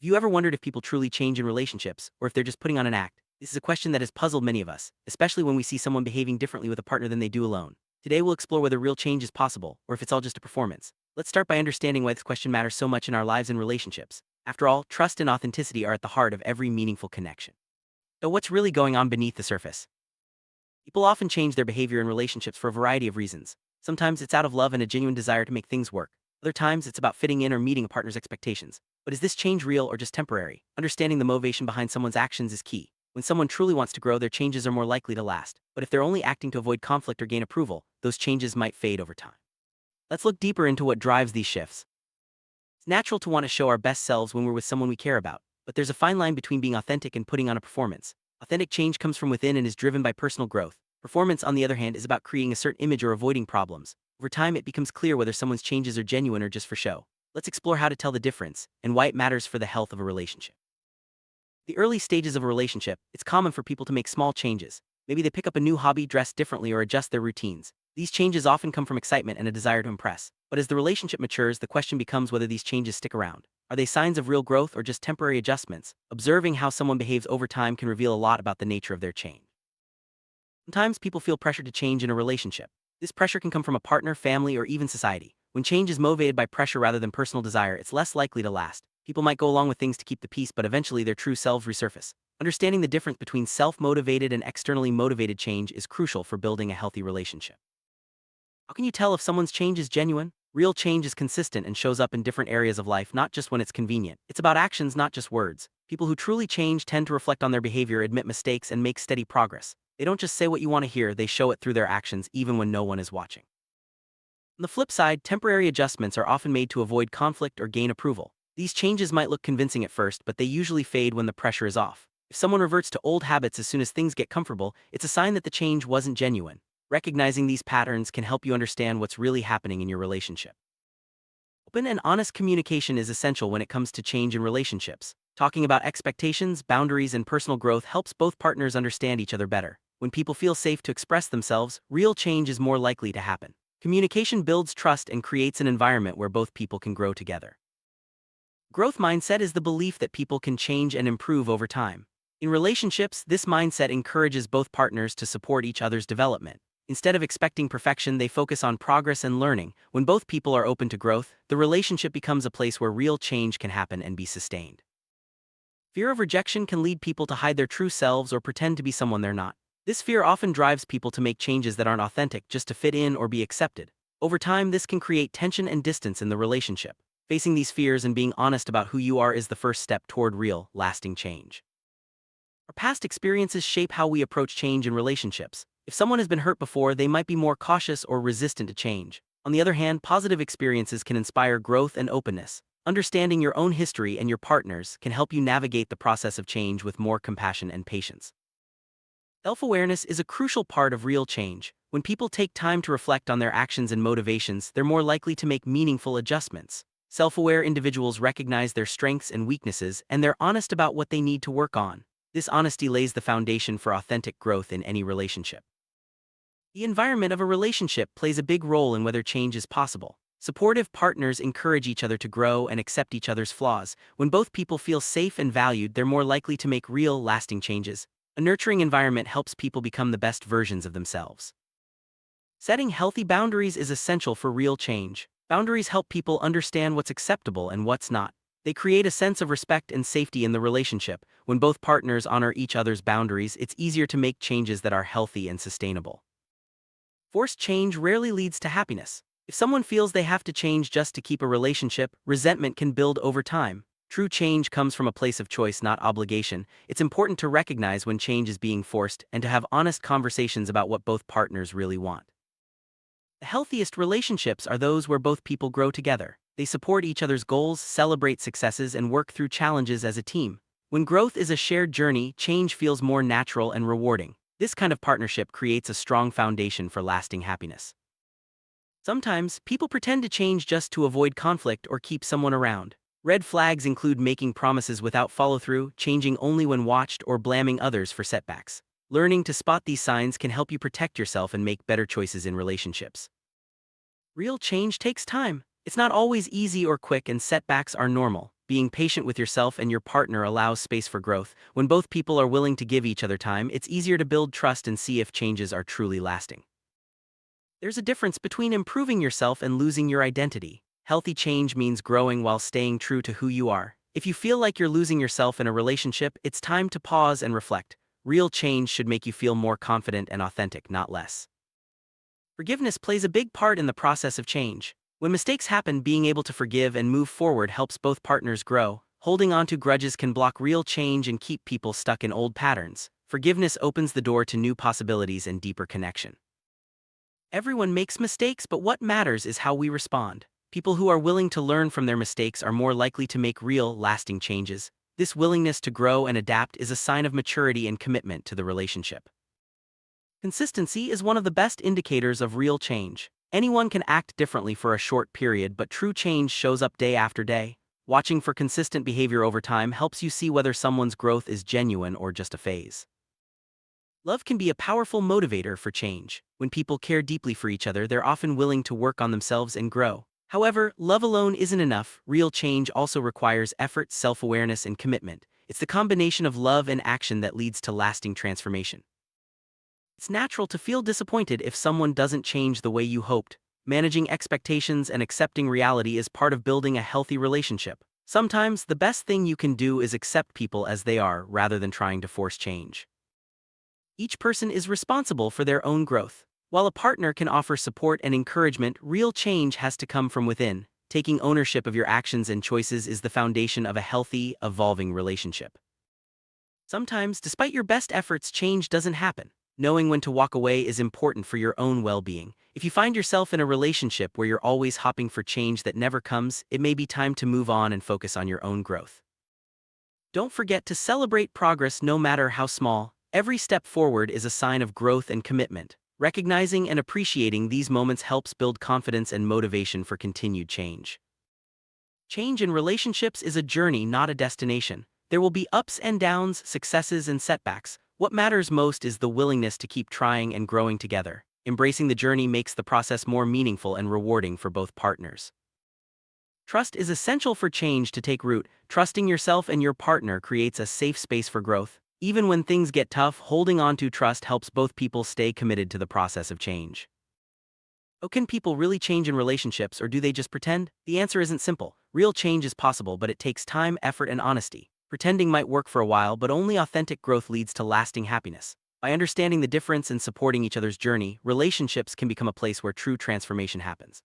Have you ever wondered if people truly change in relationships, or if they're just putting on an act? This is a question that has puzzled many of us, especially when we see someone behaving differently with a partner than they do alone. Today we'll explore whether real change is possible, or if it's all just a performance. Let's start by understanding why this question matters so much in our lives and relationships. After all, trust and authenticity are at the heart of every meaningful connection. So what's really going on beneath the surface? People often change their behavior in relationships for a variety of reasons. Sometimes it's out of love and a genuine desire to make things work. Other times it's about fitting in or meeting a partner's expectations. But is this change real or just temporary? Understanding the motivation behind someone's actions is key. When someone truly wants to grow, their changes are more likely to last. But if they're only acting to avoid conflict or gain approval, those changes might fade over time. Let's look deeper into what drives these shifts. It's natural to want to show our best selves when we're with someone we care about, but there's a fine line between being authentic and putting on a performance. Authentic change comes from within and is driven by personal growth. Performance, on the other hand, is about creating a certain image or avoiding problems. Over time, it becomes clear whether someone's changes are genuine or just for show. Let's explore how to tell the difference and why it matters for the health of a relationship. The early stages of a relationship, it's common for people to make small changes. Maybe they pick up a new hobby, dress differently, or adjust their routines. These changes often come from excitement and a desire to impress. But as the relationship matures, the question becomes whether these changes stick around. Are they signs of real growth or just temporary adjustments? Observing how someone behaves over time can reveal a lot about the nature of their change. Sometimes people feel pressure to change in a relationship. This pressure can come from a partner, family, or even society. When change is motivated by pressure rather than personal desire, it's less likely to last. People might go along with things to keep the peace, but eventually their true selves resurface. Understanding the difference between self-motivated and externally motivated change is crucial for building a healthy relationship. How can you tell if someone's change is genuine? Real change is consistent and shows up in different areas of life, not just when it's convenient. It's about actions, not just words. People who truly change tend to reflect on their behavior, admit mistakes, and make steady progress. They don't just say what you want to hear, they show it through their actions, even when no one is watching. On the flip side, temporary adjustments are often made to avoid conflict or gain approval. These changes might look convincing at first, but they usually fade when the pressure is off. If someone reverts to old habits as soon as things get comfortable, it's a sign that the change wasn't genuine. Recognizing these patterns can help you understand what's really happening in your relationship. Open and honest communication is essential when it comes to change in relationships. Talking about expectations, boundaries, and personal growth helps both partners understand each other better. When people feel safe to express themselves, real change is more likely to happen. Communication builds trust and creates an environment where both people can grow together. Growth mindset is the belief that people can change and improve over time. In relationships, this mindset encourages both partners to support each other's development. Instead of expecting perfection, they focus on progress and learning. When both people are open to growth, the relationship becomes a place where real change can happen and be sustained. Fear of rejection can lead people to hide their true selves or pretend to be someone they're not. This fear often drives people to make changes that aren't authentic just to fit in or be accepted. Over time, this can create tension and distance in the relationship. Facing these fears and being honest about who you are is the first step toward real, lasting change. Our past experiences shape how we approach change in relationships. If someone has been hurt before, they might be more cautious or resistant to change. On the other hand, positive experiences can inspire growth and openness. Understanding your own history and your partner's can help you navigate the process of change with more compassion and patience. Self-awareness is a crucial part of real change. When people take time to reflect on their actions and motivations, they're more likely to make meaningful adjustments. Self-aware individuals recognize their strengths and weaknesses, and they're honest about what they need to work on. This honesty lays the foundation for authentic growth in any relationship. The environment of a relationship plays a big role in whether change is possible. Supportive partners encourage each other to grow and accept each other's flaws. When both people feel safe and valued, they're more likely to make real, lasting changes. A nurturing environment helps people become the best versions of themselves. Setting healthy boundaries is essential for real change. Boundaries help people understand what's acceptable and what's not. They create a sense of respect and safety in the relationship. When both partners honor each other's boundaries, it's easier to make changes that are healthy and sustainable. Forced change rarely leads to happiness. If someone feels they have to change just to keep a relationship, resentment can build over time. True change comes from a place of choice, not obligation. It's important to recognize when change is being forced and to have honest conversations about what both partners really want. The healthiest relationships are those where both people grow together. They support each other's goals, celebrate successes, and work through challenges as a team. When growth is a shared journey, change feels more natural and rewarding. This kind of partnership creates a strong foundation for lasting happiness. Sometimes, people pretend to change just to avoid conflict or keep someone around. Red flags include making promises without follow-through, changing only when watched, or blaming others for setbacks. Learning to spot these signs can help you protect yourself and make better choices in relationships. Real change takes time. It's not always easy or quick, and setbacks are normal. Being patient with yourself and your partner allows space for growth. When both people are willing to give each other time, it's easier to build trust and see if changes are truly lasting. There's a difference between improving yourself and losing your identity. Healthy change means growing while staying true to who you are. If you feel like you're losing yourself in a relationship, it's time to pause and reflect. Real change should make you feel more confident and authentic, not less. Forgiveness plays a big part in the process of change. When mistakes happen, being able to forgive and move forward helps both partners grow. Holding on to grudges can block real change and keep people stuck in old patterns. Forgiveness opens the door to new possibilities and deeper connection. Everyone makes mistakes, but what matters is how we respond. People who are willing to learn from their mistakes are more likely to make real, lasting changes. This willingness to grow and adapt is a sign of maturity and commitment to the relationship. Consistency is one of the best indicators of real change. Anyone can act differently for a short period, but true change shows up day after day. Watching for consistent behavior over time helps you see whether someone's growth is genuine or just a phase. Love can be a powerful motivator for change. When people care deeply for each other, they're often willing to work on themselves and grow. However, love alone isn't enough. Real change also requires effort, self-awareness, and commitment. It's the combination of love and action that leads to lasting transformation. It's natural to feel disappointed if someone doesn't change the way you hoped. Managing expectations and accepting reality is part of building a healthy relationship. Sometimes, the best thing you can do is accept people as they are rather than trying to force change. Each person is responsible for their own growth. While a partner can offer support and encouragement, real change has to come from within. Taking ownership of your actions and choices is the foundation of a healthy, evolving relationship. Sometimes, despite your best efforts, change doesn't happen. Knowing when to walk away is important for your own well-being. If you find yourself in a relationship where you're always hoping for change that never comes, it may be time to move on and focus on your own growth. Don't forget to celebrate progress no matter how small. Every step forward is a sign of growth and commitment. Recognizing and appreciating these moments helps build confidence and motivation for continued change. Change in relationships is a journey, not a destination. There will be ups and downs, successes and setbacks. What matters most is the willingness to keep trying and growing together. Embracing the journey makes the process more meaningful and rewarding for both partners. Trust is essential for change to take root. Trusting yourself and your partner creates a safe space for growth. Even when things get tough, holding on to trust helps both people stay committed to the process of change. Oh, can people really change in relationships, or do they just pretend? The answer isn't simple. Real change is possible, but it takes time, effort, and honesty. Pretending might work for a while, but only authentic growth leads to lasting happiness. By understanding the difference and supporting each other's journey, relationships can become a place where true transformation happens.